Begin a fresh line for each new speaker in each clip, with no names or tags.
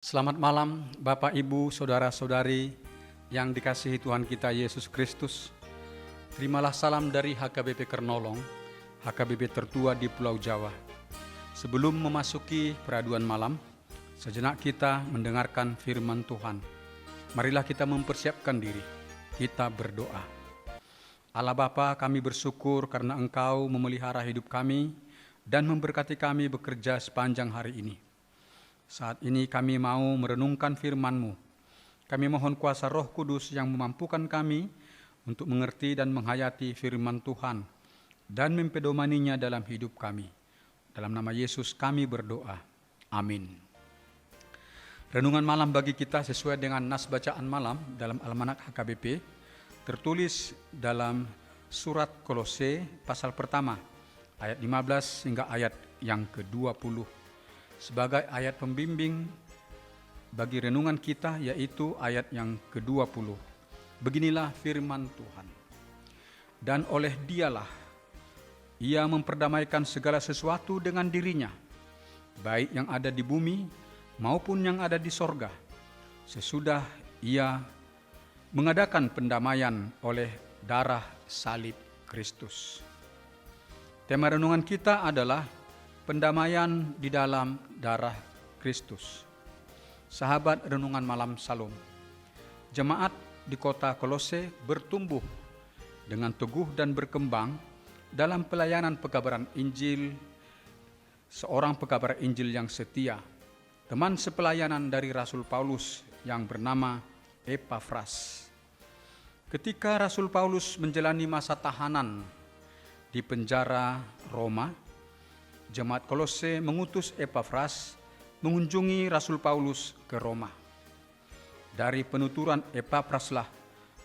Selamat malam Bapak, Ibu, Saudara-saudari yang dikasihi Tuhan kita Yesus Kristus. Terimalah salam dari HKBP Kernolong, HKBP tertua di Pulau Jawa. Sebelum memasuki peraduan malam, sejenak kita mendengarkan firman Tuhan. Marilah kita mempersiapkan diri, kita berdoa. Allah Bapa, kami bersyukur karena Engkau memelihara hidup kami dan memberkati kami bekerja sepanjang hari ini. Saat ini kami mau merenungkan firman-Mu. Kami mohon kuasa Roh Kudus yang memampukan kami untuk mengerti dan menghayati firman Tuhan dan mempedomaninya dalam hidup kami. Dalam nama Yesus kami berdoa. Amin. Renungan malam bagi kita sesuai dengan nas bacaan malam dalam Almanak HKBP tertulis dalam surat Kolose pasal pertama ayat 15 hingga ayat yang ke-20. Sebagai ayat pembimbing bagi renungan kita, yaitu ayat yang ke-20. Beginilah firman Tuhan. Dan oleh Dialah Ia memperdamaikan segala sesuatu dengan dirinya, baik yang ada di bumi maupun yang ada di sorga, sesudah Ia mengadakan pendamaian oleh darah salib Kristus. Tema renungan kita adalah pendamaian di dalam darah Kristus. Sahabat renungan malam Salom, jemaat di kota Kolose bertumbuh dengan teguh dan berkembang dalam pelayanan pekabaran Injil, seorang pekabar Injil yang setia, teman sepelayanan dari Rasul Paulus yang bernama Epafras. Ketika Rasul Paulus menjalani masa tahanan di penjara Roma, jemaat Kolose mengutus Epafras mengunjungi Rasul Paulus ke Roma. Dari penuturan Epafraslah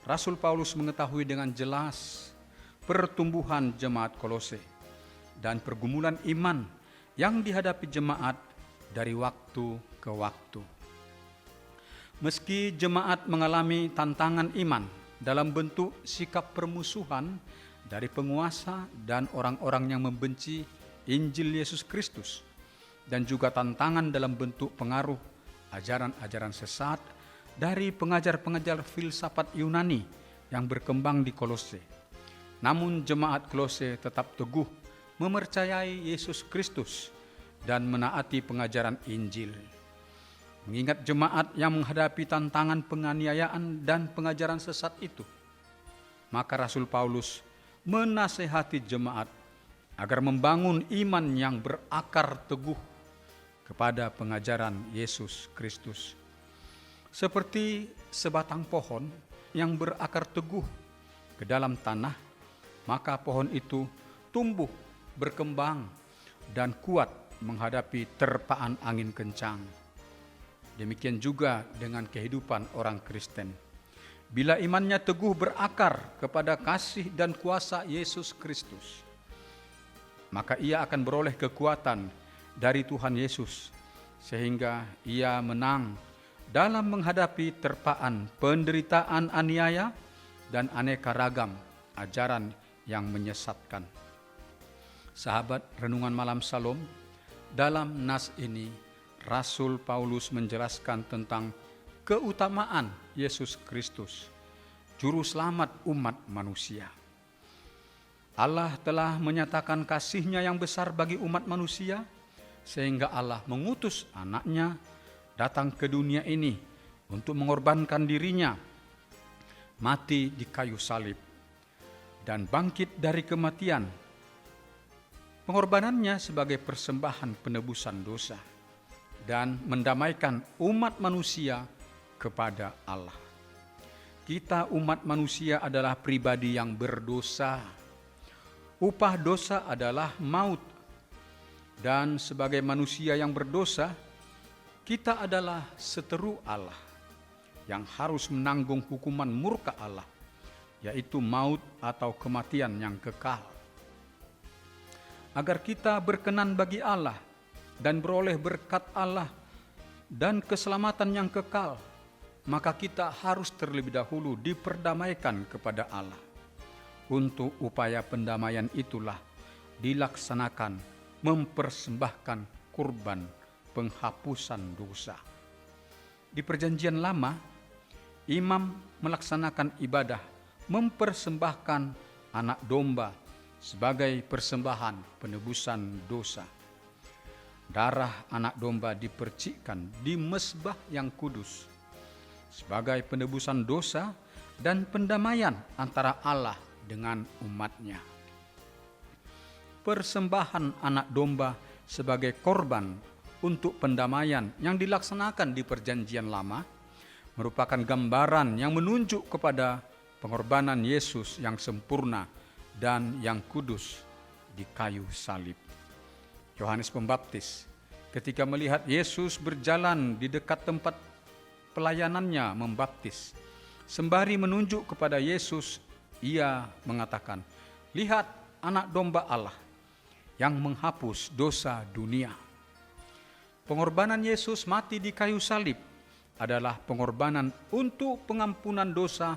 Rasul Paulus mengetahui dengan jelas pertumbuhan jemaat Kolose dan pergumulan iman yang dihadapi jemaat dari waktu ke waktu. Meski jemaat mengalami tantangan iman dalam bentuk sikap permusuhan dari penguasa dan orang-orang yang membenci Injil Yesus Kristus, dan juga tantangan dalam bentuk pengaruh ajaran-ajaran sesat dari pengajar-pengajar filsafat Yunani yang berkembang di Kolose. Namun jemaat Kolose tetap teguh mempercayai Yesus Kristus dan menaati pengajaran Injil. Mengingat jemaat yang menghadapi tantangan penganiayaan dan pengajaran sesat itu, maka Rasul Paulus menasehati jemaat agar membangun iman yang berakar teguh kepada pengajaran Yesus Kristus. Seperti sebatang pohon yang berakar teguh ke dalam tanah, maka pohon itu tumbuh, berkembang, dan kuat menghadapi terpaan angin kencang. Demikian juga dengan kehidupan orang Kristen. Bila imannya teguh berakar kepada kasih dan kuasa Yesus Kristus, maka ia akan beroleh kekuatan dari Tuhan Yesus, sehingga ia menang dalam menghadapi terpaan penderitaan aniaya dan aneka ragam ajaran yang menyesatkan. Sahabat renungan malam Shalom, dalam nas ini Rasul Paulus menjelaskan tentang keutamaan Yesus Kristus, Juru Selamat umat manusia. Allah telah menyatakan kasih-Nya yang besar bagi umat manusia, sehingga Allah mengutus anak-Nya datang ke dunia ini untuk mengorbankan dirinya, mati di kayu salib, dan bangkit dari kematian. Pengorbanannya sebagai persembahan penebusan dosa dan mendamaikan umat manusia kepada Allah. Kita umat manusia adalah pribadi yang berdosa. Upah dosa adalah maut. Dan sebagai manusia yang berdosa, kita adalah seteru Allah yang harus menanggung hukuman murka Allah, yaitu maut atau kematian yang kekal. Agar kita berkenan bagi Allah dan beroleh berkat Allah dan keselamatan yang kekal, maka kita harus terlebih dahulu diperdamaikan kepada Allah. Untuk upaya pendamaian itulah dilaksanakan mempersembahkan kurban penghapusan dosa. Di Perjanjian Lama, imam melaksanakan ibadah mempersembahkan anak domba sebagai persembahan penebusan dosa. Darah anak domba dipercikkan di mezbah yang kudus sebagai penebusan dosa dan pendamaian antara Allah dengan umat-Nya. Persembahan anak domba sebagai korban untuk pendamaian yang dilaksanakan di Perjanjian Lama merupakan gambaran yang menunjuk kepada pengorbanan Yesus yang sempurna dan yang kudus di kayu salib. Yohanes Pembaptis ketika melihat Yesus berjalan di dekat tempat pelayanannya membaptis, sembari menunjuk kepada Yesus, ia mengatakan, "Lihat anak domba Allah yang menghapus dosa dunia." Pengorbanan Yesus mati di kayu salib adalah pengorbanan untuk pengampunan dosa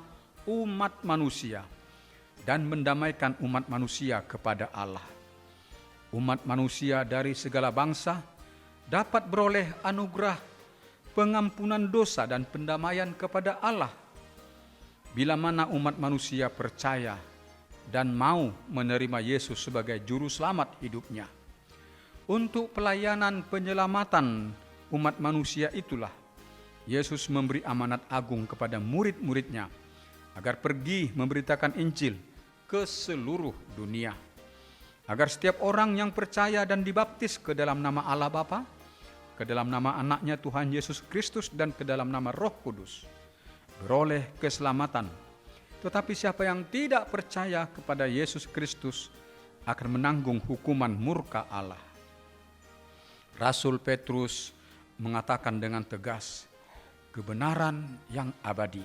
umat manusia dan mendamaikan umat manusia kepada Allah. Umat manusia dari segala bangsa dapat beroleh anugerah pengampunan dosa dan pendamaian kepada Allah bila mana umat manusia percaya dan mau menerima Yesus sebagai juru selamat hidupnya. Untuk pelayanan penyelamatan umat manusia itulah Yesus memberi amanat agung kepada murid-muridnya agar pergi memberitakan Injil ke seluruh dunia, agar setiap orang yang percaya dan dibaptis ke dalam nama Allah Bapa, ke dalam nama anaknya Tuhan Yesus Kristus, dan ke dalam nama Roh Kudus beroleh keselamatan. Tetapi siapa yang tidak percaya kepada Yesus Kristus akan menanggung hukuman murka Allah. Rasul Petrus mengatakan dengan tegas kebenaran yang abadi,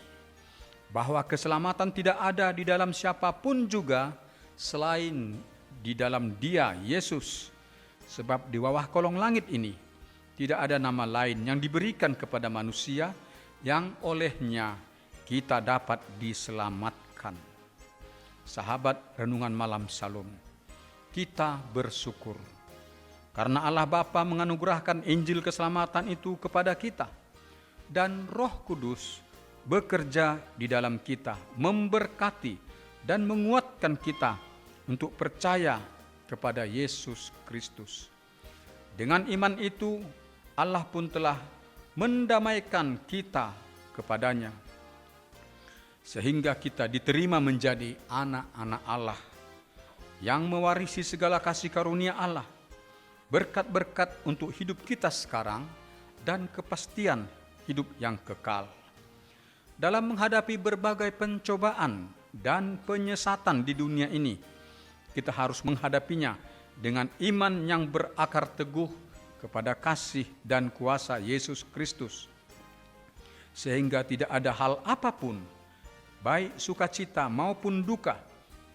bahwa keselamatan tidak ada di dalam siapapun juga selain di dalam Dia, Yesus. Sebab di bawah kolong langit ini tidak ada nama lain yang diberikan kepada manusia yang olehnya kita dapat diselamatkan. Sahabat renungan malam Shalom, kita bersyukur karena Allah Bapa menganugerahkan Injil keselamatan itu kepada kita, dan Roh Kudus bekerja di dalam kita, memberkati dan menguatkan kita untuk percaya kepada Yesus Kristus. Dengan iman itu, Allah pun telah mendamaikan kita kepadanya, sehingga kita diterima menjadi anak-anak Allah yang mewarisi segala kasih karunia Allah, berkat-berkat untuk hidup kita sekarang dan kepastian hidup yang kekal. Dalam menghadapi berbagai pencobaan dan penyesatan di dunia ini, kita harus menghadapinya dengan iman yang berakar teguh kepada kasih dan kuasa Yesus Kristus, sehingga tidak ada hal apapun, baik sukacita maupun duka,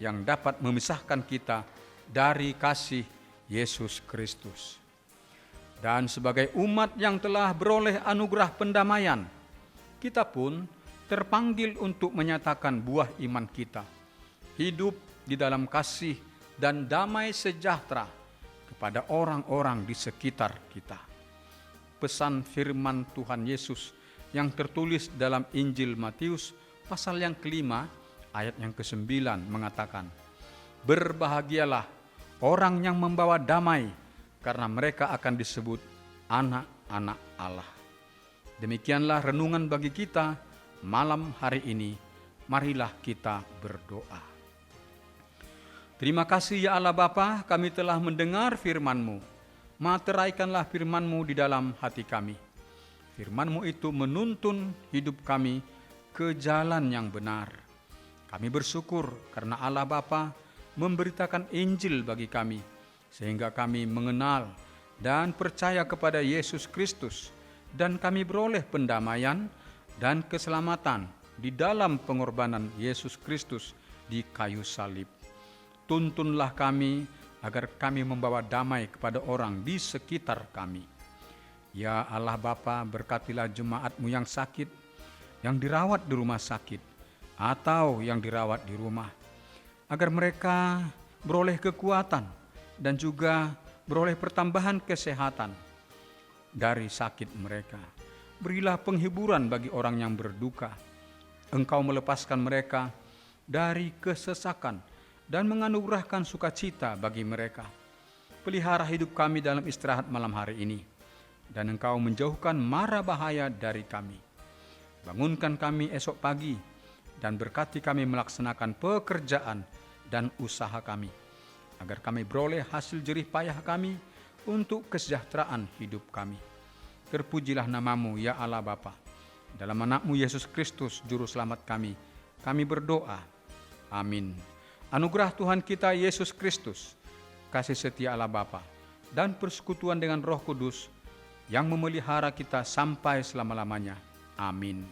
yang dapat memisahkan kita dari kasih Yesus Kristus. Dan sebagai umat yang telah beroleh anugerah pendamaian, kita pun terpanggil untuk menyatakan buah iman kita, hidup di dalam kasih dan damai sejahtera kepada orang-orang di sekitar kita. Pesan firman Tuhan Yesus yang tertulis dalam Injil Matius pasal yang kelima ayat yang ke-9 mengatakan, "Berbahagialah orang yang membawa damai, karena mereka akan disebut anak-anak Allah." Demikianlah renungan bagi kita malam hari ini. Marilah kita berdoa. Terima kasih ya Allah Bapa, kami telah mendengar firman-Mu. Materaikanlah firman-Mu di dalam hati kami. Firman-Mu itu menuntun hidup kami ke jalan yang benar. Kami bersyukur karena Allah Bapa memberitakan Injil bagi kami, sehingga kami mengenal dan percaya kepada Yesus Kristus, dan kami beroleh pendamaian dan keselamatan di dalam pengorbanan Yesus Kristus di kayu salib. Tuntunlah kami agar kami membawa damai kepada orang di sekitar kami. Ya Allah Bapa, berkatilah jemaat-Mu yang sakit, yang dirawat di rumah sakit, atau yang dirawat di rumah, agar mereka beroleh kekuatan dan juga beroleh pertambahan kesehatan dari sakit mereka. Berilah penghiburan bagi orang yang berduka. Engkau melepaskan mereka dari kesesakan dan menganugerahkan sukacita bagi mereka. Pelihara hidup kami dalam istirahat malam hari ini, dan Engkau menjauhkan mara bahaya dari kami. Bangunkan kami esok pagi, dan berkati kami melaksanakan pekerjaan dan usaha kami, agar kami beroleh hasil jerih payah kami untuk kesejahteraan hidup kami. Terpujilah nama-Mu ya Allah Bapa. Dalam anak-Mu Yesus Kristus Juru Selamat kami berdoa. Amin. Anugerah Tuhan kita Yesus Kristus, kasih setia Allah Bapa, dan persekutuan dengan Roh Kudus yang memelihara kita sampai selama-lamanya. Amin.